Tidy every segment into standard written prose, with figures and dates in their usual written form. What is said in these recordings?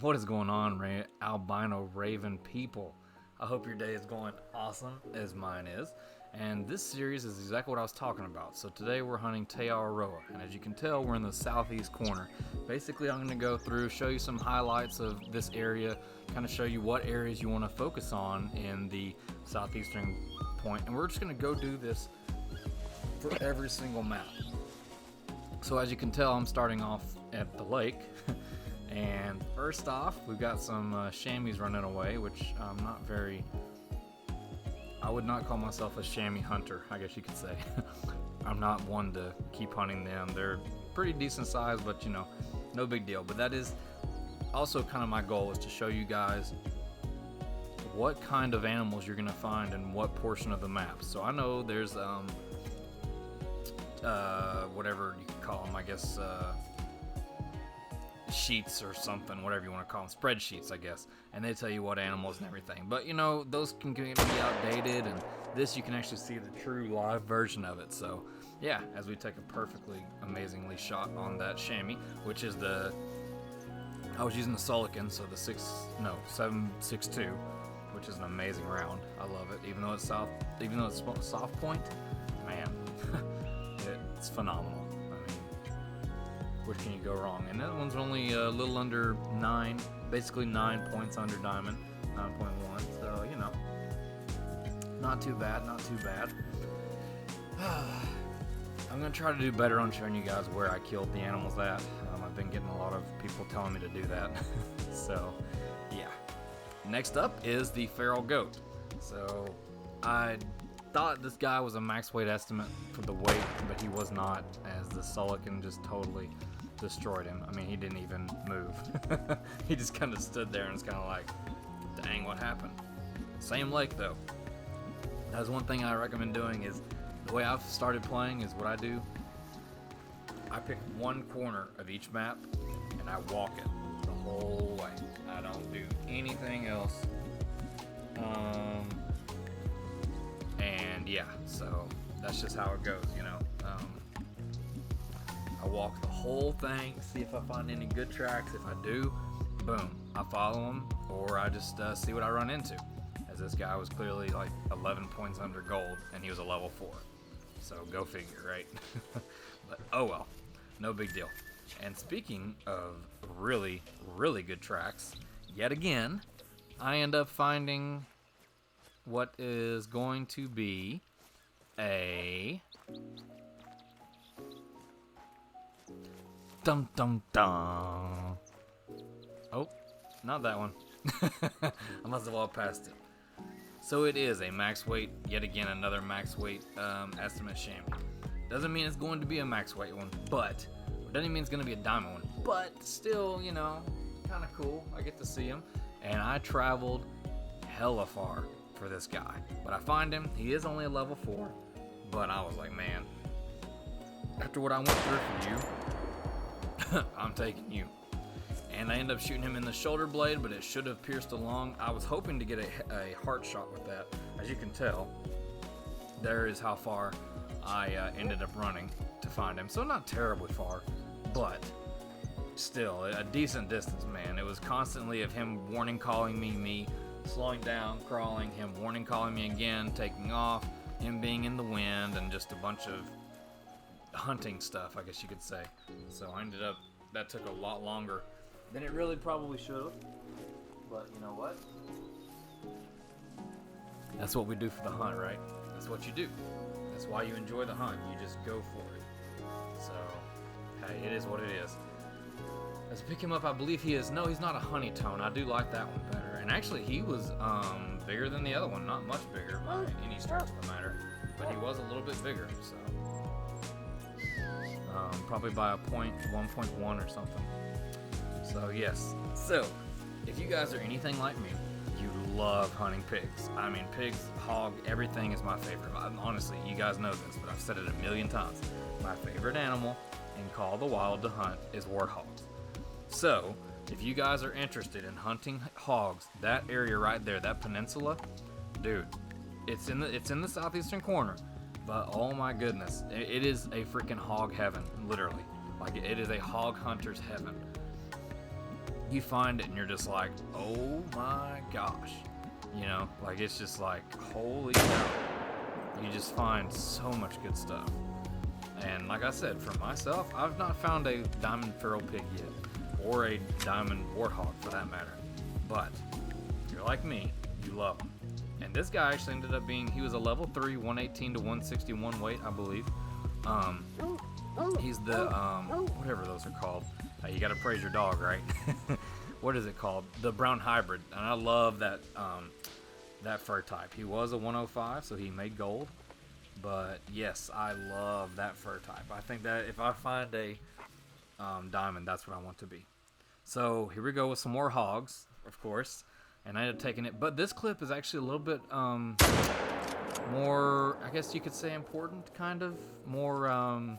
What is going on, albino raven people? I hope your day is going awesome as mine is. And this series is exactly what I was talking about. So today we're hunting Te Awaroa, and as you can tell, we're in the southeast corner. Basically, I'm going to go through, show you some highlights of this area, kind of show you what areas you want to focus on in the southeastern point, and we're just going to go do this for every single map. So as you can tell, I'm starting off at the lake. And first off, we've got some chamois running away, which I would not call myself a chamois hunter, I guess you could say. I'm not one to keep hunting them. They're pretty decent size, but no big deal. But that is also kind of my goal, is to show you guys what kind of animals you're going to find in what portion of the map. So I know there's whatever you could call them, I guess, sheets or something, whatever you want to call them, spreadsheets, I guess, and they tell you what animals and everything. But those can be outdated, and this you can actually see the true live version of it. So yeah, as we take a perfectly amazingly shot on that chamois, which is I was using the Solican, so the 7.62, which is an amazing round. I love it, even though it's soft point, man. It's phenomenal. Which can you go wrong? And that one's only a little under 9, basically 9 points under diamond, 9.1. So not too bad, not too bad. I'm gonna try to do better on showing you guys where I killed the animals at. I've been getting a lot of people telling me to do that. So yeah. Next up is the feral goat. So I thought this guy was a max weight estimate for the weight, but he was not, as the Solican just totally destroyed him. I mean, he didn't even move. He just kind of stood there and was kind of like, dang, what happened? Same lake though. That's one thing I recommend doing, is the way I've started playing is what I do. I pick one corner of each map and I walk it the whole way. I don't do anything else. And yeah, so that's just how it goes, I walk the whole thing, see if I find any good tracks. If I do, boom, I follow them, or I just see what I run into. As this guy was clearly like 11 points under gold, and he was a level 4. So go figure, right? But oh well, no big deal. And speaking of really, really good tracks, yet again, I end up finding what is going to be a dum dum dum. Oh, not that one. I must have walked past it. So it is a max weight, yet again another max weight estimate chamois. Doesn't mean it's going to be a max weight one, but doesn't mean it's going to be a diamond one. But still, kind of cool. I get to see him, and I traveled hella far for this guy, but I find him. He is only a level 4, but I was like, man, after what I went through for you, I'm taking you. And I end up shooting him in the shoulder blade, but it should have pierced along. I was hoping to get a heart shot with that. As you can tell, there is how far I ended up running to find him. So not terribly far, but still a decent distance, man. It was constantly of him warning calling me slowing down, crawling, him warning calling me again, taking off, him being in the wind, and just a bunch of hunting stuff, I guess you could say. So I ended up, that took a lot longer than it really probably should have. But you know what? That's what we do for the hunt, right? That's what you do. That's why you enjoy the hunt. You just go for it. So, hey, it is what it is. Let's pick him up. I believe he's not a honeytone. I do like that one better. And actually, he was bigger than the other one. Not much bigger by any stretch of the matter, but he was a little bit bigger. So, probably by a point, 1.1 or something. So yes. So, if you guys are anything like me, you love hunting pigs. I mean, pigs, hog, everything is my favorite. Honestly, you guys know this, but I've said it a million times. My favorite animal in Call of the Wild to hunt is warthogs. So, if you guys are interested in hunting hogs, that area right there, that peninsula, dude, it's in the southeastern corner. But oh my goodness, it is a freaking hog heaven, literally. Like, it is a hog hunter's heaven. you find it and you're just like, oh my gosh. You know, like it's just like, holy cow. You just find so much good stuff. And like I said, for myself, I've not found a diamond feral pig yet, or a diamond warthog for that matter. But if you're like me, you love them. And this guy actually ended up being, he was a level 3, 118 to 161 weight, I believe. He's the, whatever those are called. You gotta praise your dog, right? What is it called? The brown hybrid. And I love that, that fur type. He was a 105, so he made gold. But yes, I love that fur type. I think that if I find a diamond, that's what I want to be. So here we go with some more hogs, of course. And I ended up taking it. But this clip is actually a little bit more, I guess you could say, important, kind of. More,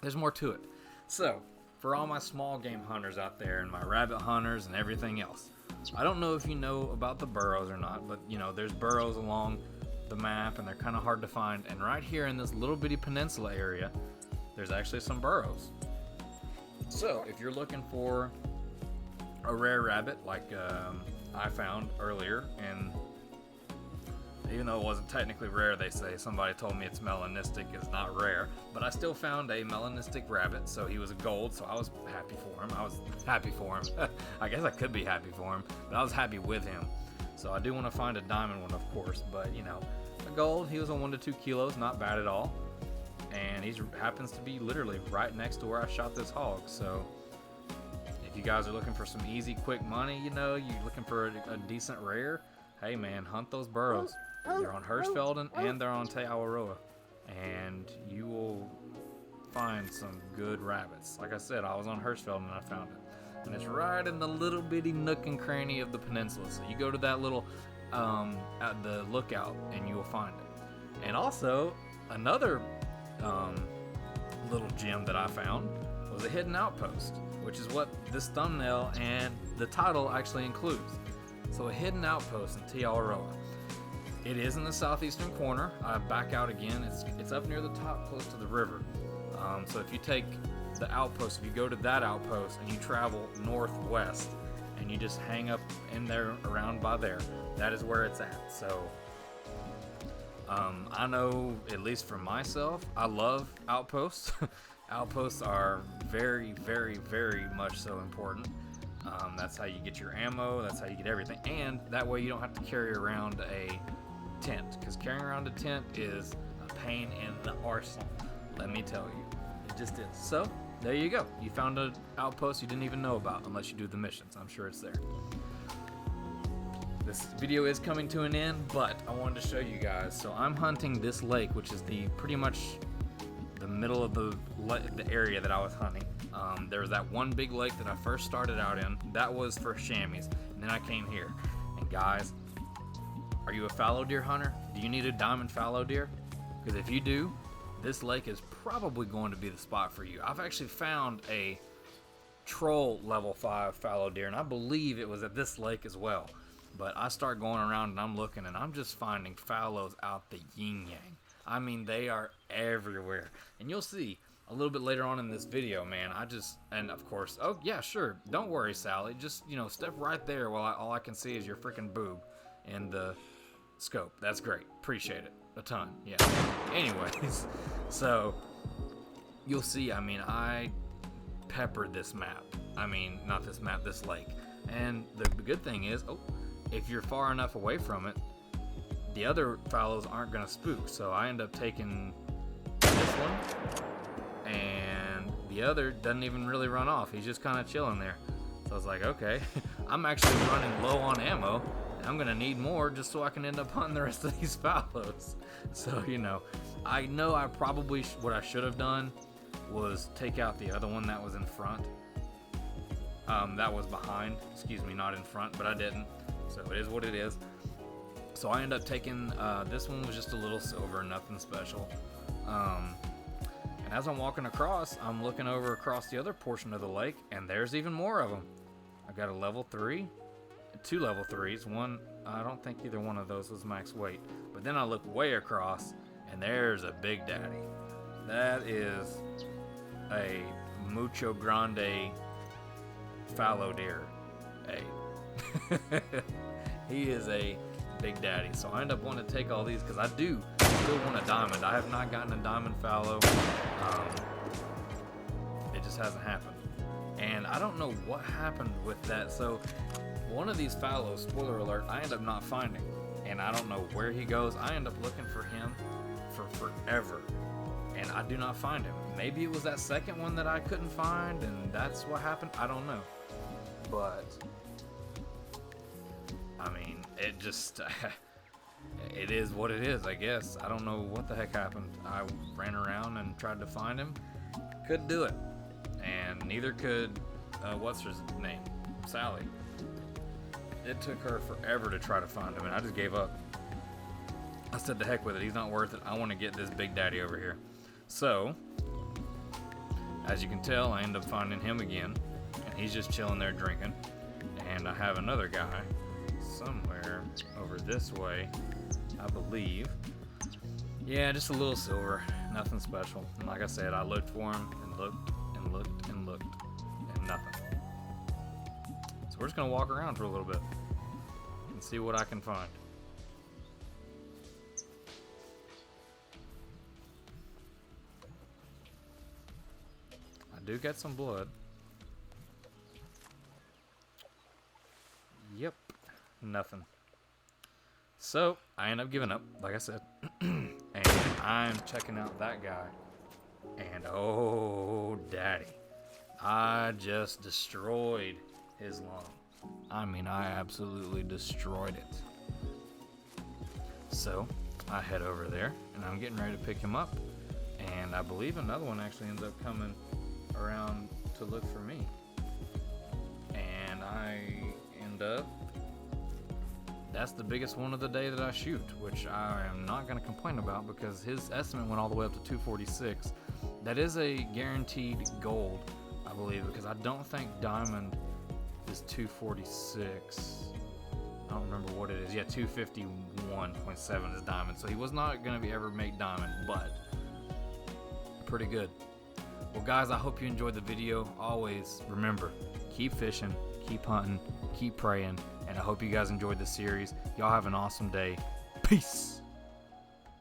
there's more to it. So, for all my small game hunters out there and my rabbit hunters and everything else, I don't know if you know about the burrows or not, but you know, there's burrows along the map and they're kind of hard to find. And right here in this little bitty peninsula area, there's actually some burrows. So, if you're looking for a rare rabbit like I found earlier, and even though it wasn't technically rare, they say, somebody told me it's melanistic, it's not rare, but I still found a melanistic rabbit. So he was a gold, so I was happy for him. I guess I could be happy for him, but I was happy with him. So I do want to find a diamond one, of course, but you know, a gold, he was a 1 to 2 kilos, not bad at all. And he happens to be literally right next to where I shot this hog. So if you guys are looking for some easy, quick money, you know, you're looking for a decent rare, hey man, hunt those burrows. They're on Hirschfelden and they're on Te Awaroa, and you will find some good rabbits. Like I said, I was on Hirschfelden and I found it, and it's right in the little bitty nook and cranny of the peninsula. So you go to that little at the lookout and you will find it. And also another little gem that I found was a hidden outpost, which is what this thumbnail and the title actually includes. So a hidden outpost in Te Awaroa. It is in the southeastern corner. I back out again. It's up near the top, close to the river. So if you take the outpost, if you go to that outpost and you travel northwest and you just hang up in there, around by there, that is where it's at. So I know, at least for myself, I love outposts. Outposts are very, very, very much so important. That's how you get your ammo, that's how you get everything, and that way you don't have to carry around a tent, because carrying around a tent is a pain in the arsenal, let me tell you. It just is. So there you go, you found an outpost you didn't even know about, unless you do the missions. I'm sure it's there. This video is coming to an end, but I wanted to show you guys. So I'm hunting this lake, which is the pretty much the middle of the area that I was hunting. There was that one big lake that I first started out in. That was for chamois, and then I came here. And guys, are you a fallow deer hunter? Do you need a diamond fallow deer? Because if you do, this lake is probably going to be the spot for you. I've actually found a troll level 5 fallow deer, and I believe it was at this lake as well. But I start going around and I'm looking, and I'm just finding fallows out the yin yang. I mean, they are everywhere. And you'll see a little bit later on in this video, man. And of course, oh yeah, sure, don't worry, Sally. Just, you know, step right there while all I can see is your freaking boob in the scope. That's great. Appreciate it a ton. Yeah. Anyways, so you'll see, I mean, I peppered this map. I mean, not this map, this lake. And the good thing is, if you're far enough away from it, the other fallows aren't gonna spook. So I end up taking this one, and the other doesn't even really run off. He's just kind of chilling there. So I was like, okay, I'm actually running low on ammo, and I'm gonna need more just so I can end up hunting the rest of these fallows. So, you know I probably what I should have done was take out the other one that was in front. That was behind, excuse me, not in front, but I didn't. So it is what it is. So I ended up taking, this one was just a little silver, nothing special. And as I'm walking across, I'm looking over across the other portion of the lake, and there's even more of them. I got a level 3, 2 level 3s, one, I don't think either one of those was max weight. But then I look way across, and there's a big daddy. That is a mucho grande fallow deer. Hey. He is a big daddy. So I end up wanting to take all these because I do still want a diamond. I have not gotten a diamond fallow. It just hasn't happened. And I don't know what happened with that. So one of these fallows, spoiler alert, I end up not finding. And I don't know where he goes. I end up looking for him for forever. And I do not find him. Maybe it was that second one that I couldn't find and that's what happened. I don't know. But I mean, it just it is what it is, I guess. I don't know what the heck happened. I ran around and tried to find him. Couldn't do it. And neither could, what's her name? Sally. It took her forever to try to find him, and I just gave up. I said, the heck with it. He's not worth it. I want to get this big daddy over here. So, as you can tell, I end up finding him again, and he's just chilling there drinking. And I have another guy somewhere over this way, I believe. Yeah, just a little silver. Nothing special. And like I said, I looked for him and looked and looked and looked, and nothing. So we're just going to walk around for a little bit and see what I can find. I do get some blood. Yep, nothing. So I end up giving up, like I said, and I'm checking out that guy. And oh, daddy, I just destroyed his lawn. I mean, I absolutely destroyed it. So I head over there and I'm getting ready to pick him up. And I believe another one actually ends up coming around to look for me. And I end up, that's the biggest one of the day that I shoot, which I am not going to complain about because his estimate went all the way up to 246. That is a guaranteed gold, I believe, because I don't think diamond is 246. I don't remember what it is. Yeah, 251.7 is diamond. So he was not going to be ever make diamond, but pretty good. Well, guys, I hope you enjoyed the video. Always remember, keep fishing, keep hunting, keep praying, and I hope you guys enjoyed the series. Y'all have an awesome day. Peace.